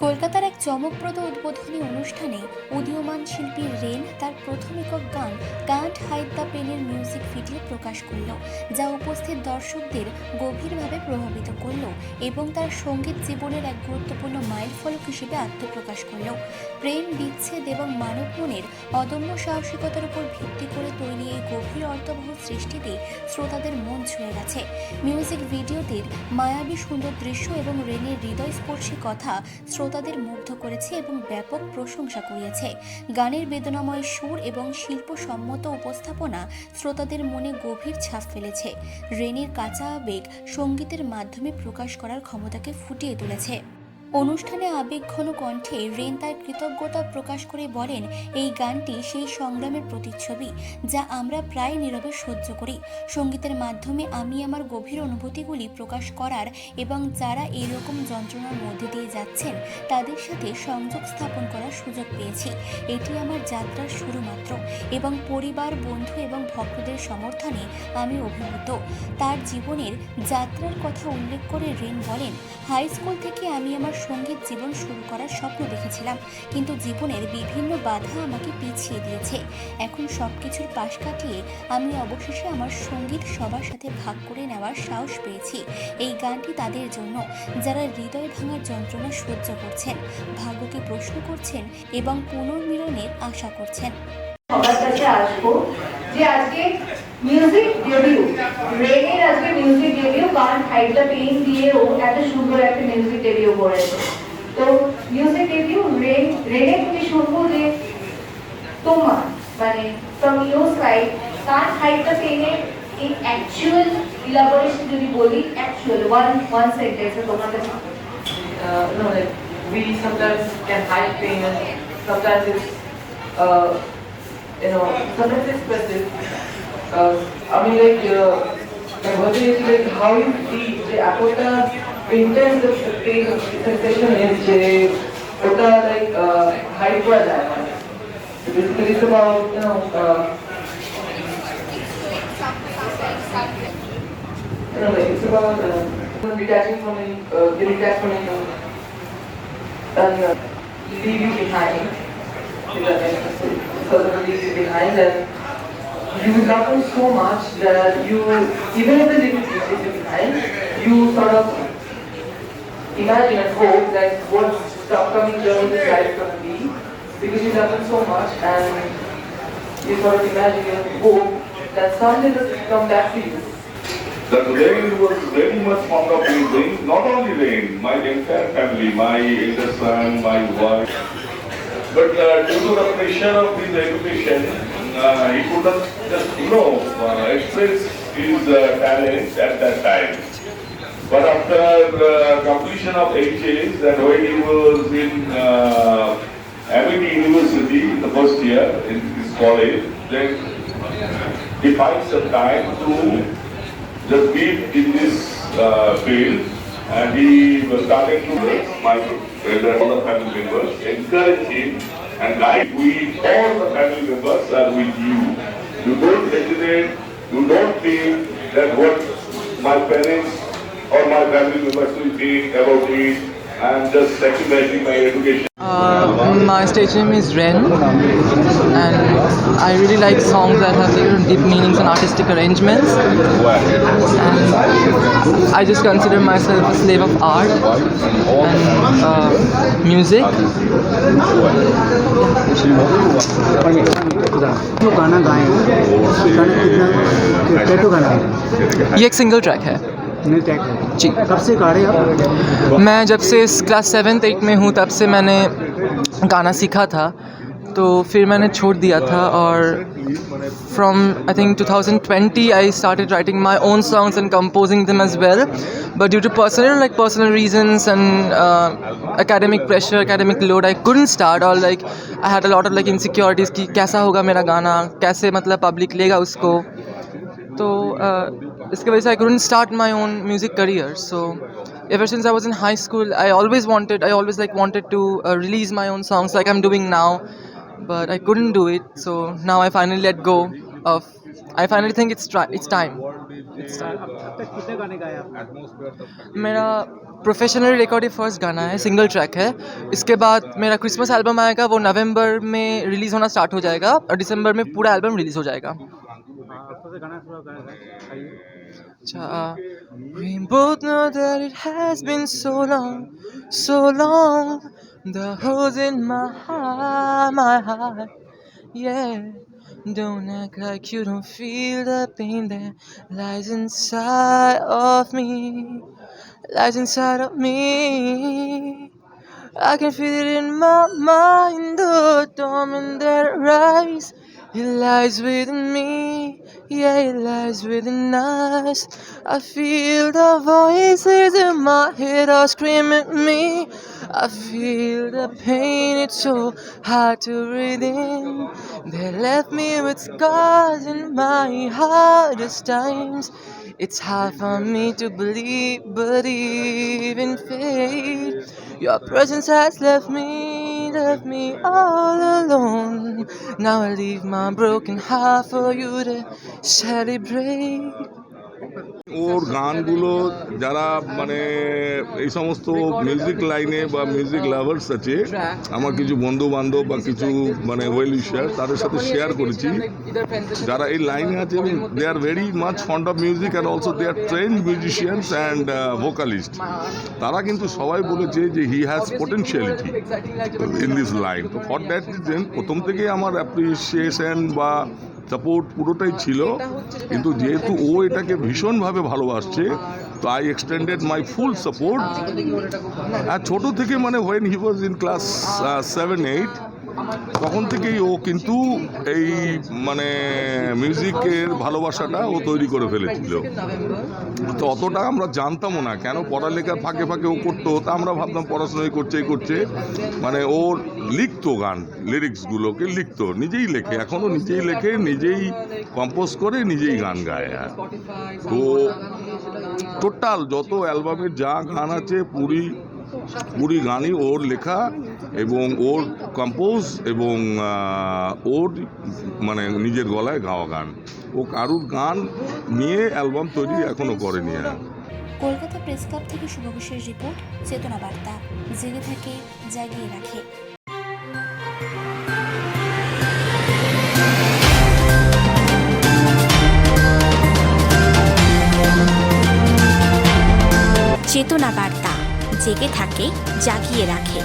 কলকাতার এক চমকপ্রদ উদ্বোধনী অনুষ্ঠানে উদীয়মান শিল্পী রেন তার প্রথম একক গান কান্ট হাইড দ্য পেনের মিউজিক ভিডিও প্রকাশ করল, যা উপস্থিত দর্শকদের গভীরভাবে প্রভাবিত করল এবং তার সঙ্গীত জীবনের এক গুরুত্বপূর্ণ মাইলফলক হিসেবে আত্মপ্রকাশ করল। প্রেম, বিচ্ছেদ এবং মানব মনের অদম্য সাহসিকতার উপর ভিত্তি করে তৈরি এই গভীর অর্থবহ সৃষ্টিতে শ্রোতাদের মন ছুঁয়ে গেছে। মিউজিক ভিডিওটির মায়াবী সুন্দর দৃশ্য এবং রেনের হৃদয়স্পর্শী কথা শ্রোতাদের মুগ্ধ করেছে এবং ব্যাপক প্রশংসা কুড়িয়েছে। গানের বেদনাময় সুর এবং শিল্পসম্মত উপস্থাপনা শ্রোতাদের মনে গভীর ছাপ ফেলেছে। রেনের কাঁচা আবেগ সঙ্গীতের মাধ্যমে প্রকাশ করার ক্ষমতাকে ফুটিয়ে তুলেছে। অনুষ্ঠানে আবেগঘন কণ্ঠে রেন তার কৃতজ্ঞতা প্রকাশ করে বলেন, এই গানটি সেই সংগ্রামের প্রতিচ্ছবি যা আমরা প্রায় নীরবে সহ্য করি। সঙ্গীতের মাধ্যমে আমি আমার গভীর অনুভূতিগুলি প্রকাশ করার এবং যারা এইরকম যন্ত্রণার মধ্যে দিয়ে যাচ্ছেন তাদের সাথে সংযোগ স্থাপন করার সুযোগ পেয়েছি। এটি আমার যাত্রার শুরু মাত্র এবং পরিবার, বন্ধু এবং ভক্তদের সমর্থনে আমি অভিভূত। তার জীবনের যাত্রার কথা উল্লেখ করে রেন বলেন, হাই স্কুল থেকে আমি আমার সঙ্গীত জীবন শুরু করার স্বপ্ন দেখেছিলাম, কিন্তু জীবনের বিভিন্ন বাধা আমাকে পিছিয়ে দিয়েছে। এখন সবকিছুর পাশ কাটিয়ে আমি অবশেষে আমার সঙ্গীত সবার সাথে ভাগ করে নেওয়ার সাহস পেয়েছি। এই গানটি তাদের জন্য যারা হৃদয় ভাঙার যন্ত্রণা সহ্য করছেন, ভাগ্যকে প্রশ্ন করছেন এবং পুনর্মিলনের আশা করছেন। সবার কাছে আসবো যে আজকে মিউজিক ডেবিউ, রেনের আজকে music debut can't hide the pain দিয়ে ও এত সুন্দর একটা মিউজিক ডেবিউ করেছে। তো মিউজিক ডেবিউ রেনে তুমি শুনবো যে তোমার মানে from your side can't hide the পেইনের এই অ্যাকচুয়াল ইলাবোরেশন যদি বলি, অ্যাকচুয়াল ওয়ান সেন্টেন্সে তোমার কাছে no, like we sometimes can hide pain and sometimes it's sometimes it's expressive. I mean what is like how you feel the apota intense the pain sensation is যে ওটা like hide করা যায় না. Basically it's about like it's about detaching from it, getting detached from it and leave you behind. So that leave you behind and you will love them so much that you, even if they leave you behind, you sort of imagine and hope that what the upcoming journey this life is going to be, because you love them so much and you sort of imagine and hope that someday this will come back to you. That Rain was very much fond of music, not only Rain, my entire family, my elder son, my wife. But due to the pressure of his education, he could not just, express his talent at that time. But after completion of HS and when he was in Amity University in the first year in his college, then he finds some time to just be in this field, and he was starting to my all the family members encourage him and like we all the family members are with you. You don't hesitate, you don't think that what my parents or my family members will think about it. I'm just sacrificing my education. My stage name is Ren, and I really like songs that have deep meanings and artistic arrangements. And I just consider myself a slave of art and music. जो गाना गाए हैं, ये गाना कितना tattoo गाना है? ये एक सिंगल ट्रैक है नहीं टैग है जी। कब से गा रहे हैं आप? मैं जब से क्लास 7th-8 में हूँ तब से मैंने गाना सीखा था, तो फिर मैंने छोड़ दिया था और from I think 2020 I started writing my own songs and composing them as well, but due to personal reasons and academic pressure, academic load, I couldn't start, or like I had a lot of like insecurities कि कैसा होगा मेरा गाना, कैसे मतलब public लेगा उसको, तो इसकी वजह से I couldn't start my own music career. So ever since I was in high school I always wanted to release my own songs like I'm doing now, but I couldn't do it. So now I finally let go of I finally think it's time. It's time. अब तक कितने गाने गाए आपने? मेरा professional recorded first गाना है, single track है. इसके बाद मेरा क्रिसमस एल्बम आएगा, वो नवंबर में रिलीज़ होना स्टार्ट हो जाएगा और दिसंबर में पूरा एल्बम रिलीज़ हो जाएगा. आपको से गाना थोड़ा गाना आइए. अच्छा, we both know that it has been so long, the holes in my heart, yeah. Don't act like you don't feel the pain that lies inside of me, lies inside of me. I can feel it in my mind, the torment that rise. It lies within me, yeah, it lies within us. I feel the voices in my head are screaming at me. I feel the pain, it's so hard to breathe in. They left me with scars in my hardest times. It's hard for me to believe in fate. Your presence has left me all alone. Now I leave my broken heart for you to celebrate. ওর গানগুলো যারা মানে এই সমস্ত music লাইনে বা music lovers আছে, আমার কিছু বন্ধু বান্ধব বা কিছু মানে ওয়েল উইশার তাদের সাথে শেয়ার করেছি, যারা এই লাইনে আছে এবং they are very much fond of music and also they are trained musicians and vocalist, তারা কিন্তু সবাই বলেছে যে he has potentiality in this line. তো ফর দ্যাট রিজন প্রথম থেকে আমার অ্যাপ্রিসিয়েশন বা সাপোর্ট পুরোটাই ছিল, কিন্তু যেহেতু ও এটাকে ভীষণভাবে ভালোবাসছে তো I extended my full support. আর ছোটো থেকে মানে when he was in class 7-8 তখন থেকেই ও কিন্তু এই মানে মিউজিকের ভালোবাসাটা ও তৈরি করে ফেলেছিল. তো অতটা আমরা জানতামও না, কেন পড়ালেখার ফাঁকে ফাঁকে ও করতো, তা আমরা ভাবতাম পড়াশোনাই করছে মানে ও লিখতো গান, লিরিক্সগুলোকে লিখতো, নিজেই লেখে, এখনও নিজেই লেখে, নিজেই কম্পোজ করে, নিজেই গান গায়. তো টোটাল যত অ্যালবামের যা গান আছে পুরি গানই ওর লেখা এবং ওর কম্পোজ এবং ওর মানে নিজের গলায় গাওয়া গান. ও কারুর গান নিয়ে অ্যালবাম তৈরি এখনও করেনি. কলকাতা প্রেস ক্লাব থেকে শুভ ঘোষের রিপোর্ট, চেতনা বার্তা, জেগে থাকে জাগিয়ে রাখে. চেতনা বার্তা, জেগে থাকে জাগিয়ে রাখে.